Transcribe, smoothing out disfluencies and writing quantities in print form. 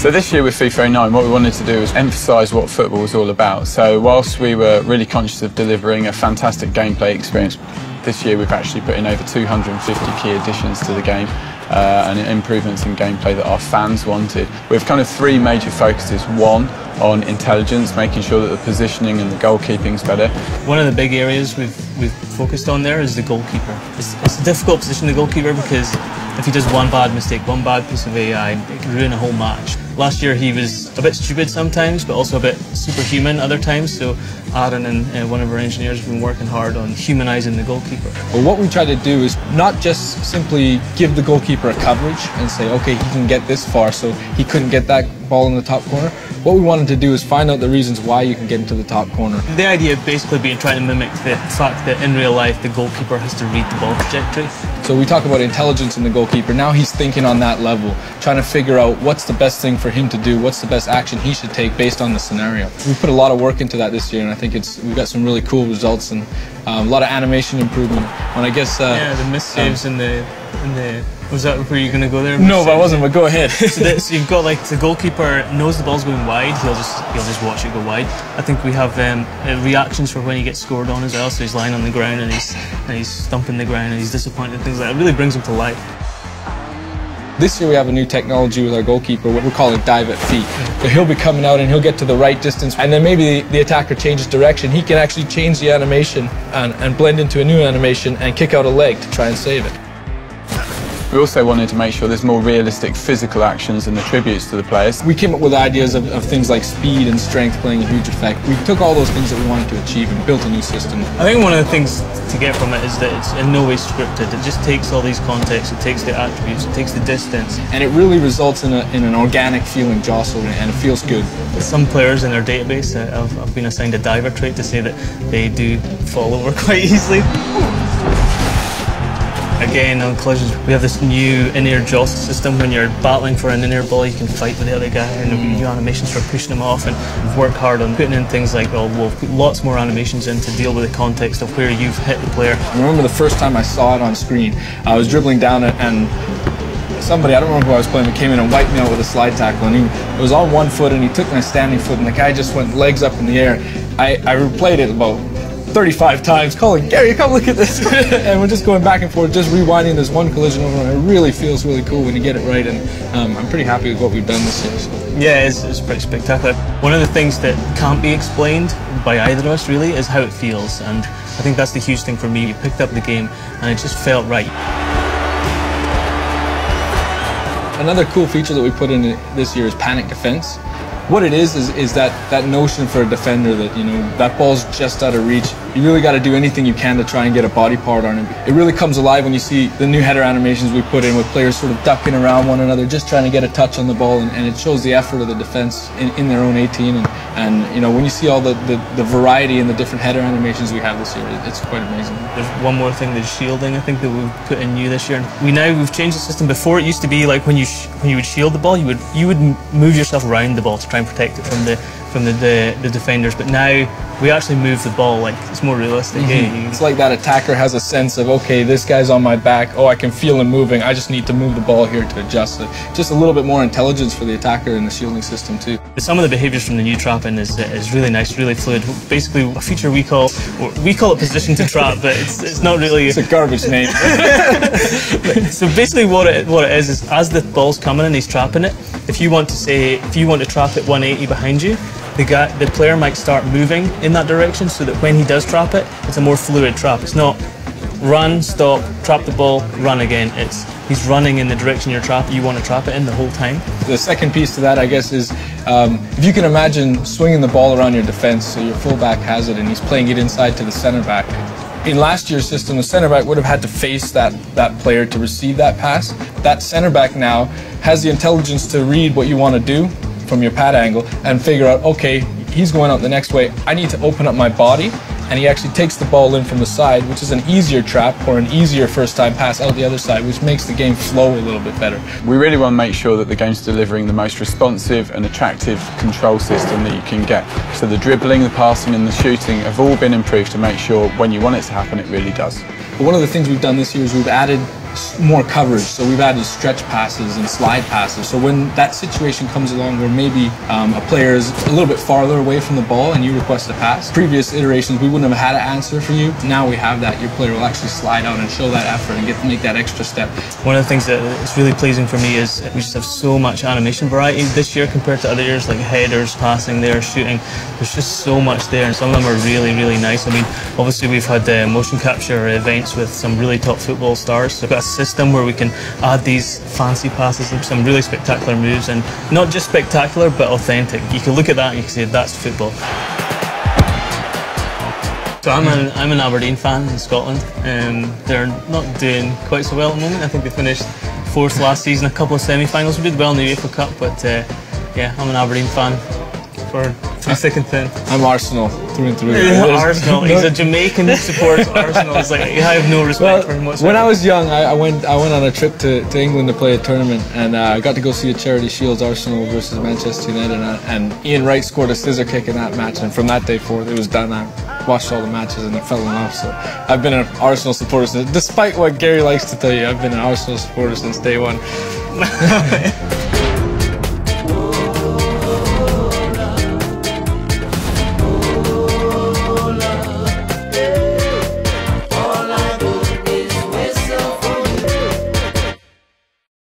So this year with FIFA 09, what we wanted to do was emphasise what football was all about. So whilst we were really conscious of delivering a fantastic gameplay experience, this year we've actually put in over 250 key additions to the game and improvements in gameplay that our fans wanted. We have kind of three major focuses. One, on intelligence, making sure that the positioning and the goalkeeping is better. One of the big areas we've focused on there is the goalkeeper. It's a difficult position, the goalkeeper, because if he does one bad mistake, one bad piece of AI, it can ruin a whole match. Last year he was a bit stupid sometimes, but also a bit superhuman other times, so Aaron and one of our engineers have been working hard on humanising the goalkeeper. Well, what we try to do is not just simply give the goalkeeper a coverage and say, okay, he can get this far, so he couldn't get that ball in the top corner. What we wanted to do is find out the reasons why you can get into the top corner. The idea basically being trying to mimic the fact that in real life the goalkeeper has to read the ball trajectory. So we talk about intelligence in the goalkeeper. Now he's thinking on that level, trying to figure out what's the best thing for him to do, what's the best action he should take based on the scenario. We put a lot of work into that this year, and I think we've got some really cool results and a lot of animation improvement. And I guess yeah, the miss saves in the was that where you're going to go there? No, but I wasn't. But go ahead. So you've got like the goalkeeper knows the ball's going wide. He'll just watch it go wide. I think we have reactions for when he gets scored on as well. So he's lying on the ground and he's stumping the ground and he's disappointed. Things like that. It really brings him to life. This year we have a new technology with our goalkeeper, what we're calling dive at feet. So he'll be coming out and he'll get to the right distance, and then maybe the attacker changes direction. He can actually change the animation and blend into a new animation and kick out a leg to try and save it. We also wanted to make sure there's more realistic physical actions and attributes to the players. We came up with ideas of things like speed and strength playing a huge effect. We took all those things that we wanted to achieve and built a new system. I think one of the things to get from it is that it's in no way scripted. It just takes all these contexts, it takes the attributes, it takes the distance. And it really results in an organic feeling jostle, and it feels good. Some players in their database have been assigned a diver trait to say that they do fall over quite easily. Again, on collisions, we have this new in-air jostle system. When you're battling for an in-air ball, you can fight with the other guy, and there'll be new animations for pushing him off. And we've worked hard on putting in things like, well, we'll put lots more animations in to deal with the context of where you've hit the player. I remember the first time I saw it on screen, I was dribbling down it, and somebody, I don't remember who I was playing, but came in and wiped me out with a slide tackle. And it was on one foot, and he took my standing foot, and the guy just went legs up in the air. I replayed it about 35 times, calling, Gary, come look at this. And we're just going back and forth, just rewinding this one collision over, and it really feels really cool when you get it right, and I'm pretty happy with what we've done this year. So. Yeah, it's pretty spectacular. One of the things that can't be explained by either of us really is how it feels, and I think that's the huge thing for me. You picked up the game and it just felt right. Another cool feature that we put in this year is panic defense. What it is that notion for a defender that, you know, that ball's just out of reach. You really got to do anything you can to try and get a body part on it. It really comes alive when you see the new header animations we put in with players sort of ducking around one another, just trying to get a touch on the ball, and it shows the effort of the defense in their own 18. And you know, when you see all the variety and the different header animations we have this year, it's quite amazing. There's one more thing, the shielding, I think, that we've put in new this year. We've changed the system. Before it used to be like when you would shield the ball, you would move yourself around the ball to try and protect it from the defenders, but now we actually move the ball, like it's more realistic. It's like that attacker has a sense of, okay, this guy's on my back, oh, I can feel him moving, I just need to move the ball here to adjust it. Just a little bit more intelligence for the attacker in the shielding system too. Some of the behaviours from the new trapping is really nice, really fluid. Basically a feature we call it position to trap, but it's not really. It's a garbage name. So basically what it is as the ball's coming and he's trapping it, if you want to trap it 180 behind you, the player might start moving in that direction, so that when he does trap it, it's a more fluid trap. It's not run, stop, trap the ball, run again. He's running in the direction you want to trap it in the whole time. The second piece to that, I guess, is if you can imagine swinging the ball around your defense, so your fullback has it and he's playing it inside to the center back. In last year's system, the center back would have had to face that player to receive that pass. That center back now has the intelligence to read what you want to do from your pad angle and figure out, okay, he's going out the next way, I need to open up my body, and he actually takes the ball in from the side, which is an easier trap or an easier first time pass out the other side, which makes the game flow a little bit better. We really want to make sure that the game's delivering the most responsive and attractive control system that you can get. So the dribbling, the passing and the shooting have all been improved to make sure when you want it to happen, it really does. But one of the things we've done this year is we've added more coverage. So we've added stretch passes and slide passes. So when that situation comes along where maybe a player is a little bit farther away from the ball and you request a pass, previous iterations we wouldn't have had an answer for you. Now we have that. Your player will actually slide out and show that effort and get to make that extra step. One of the things that is really pleasing for me is we just have so much animation variety this year compared to other years, like headers, passing there, shooting. There's just so much there, and some of them are really, really nice. I mean, obviously we've had motion capture events with some really top football stars. So we've got a system where we can add these fancy passes, some really spectacular moves, and not just spectacular but authentic. You can look at that and you can say that's football. So I'm an Aberdeen fan in Scotland. They're not doing quite so well at the moment. I think they finished 4th last season, a couple of semi-finals. We did well in the UEFA Cup, but yeah, I'm an Aberdeen fan for through thick and thin. I'm Arsenal through and through. Arsenal. He's a Jamaican supporter of Arsenal. It's like I have no respect for him whatsoever. When I was young, I went on a trip to England to play a tournament, and I got to go see a Charity Shields Arsenal versus Manchester United, and Ian Wright scored a scissor kick in that match, and from that day forward it was done. I watched all the matches and I fell in love. So I've been an Arsenal supporter since, despite what Gary likes to tell you, I've been an Arsenal supporter since day one.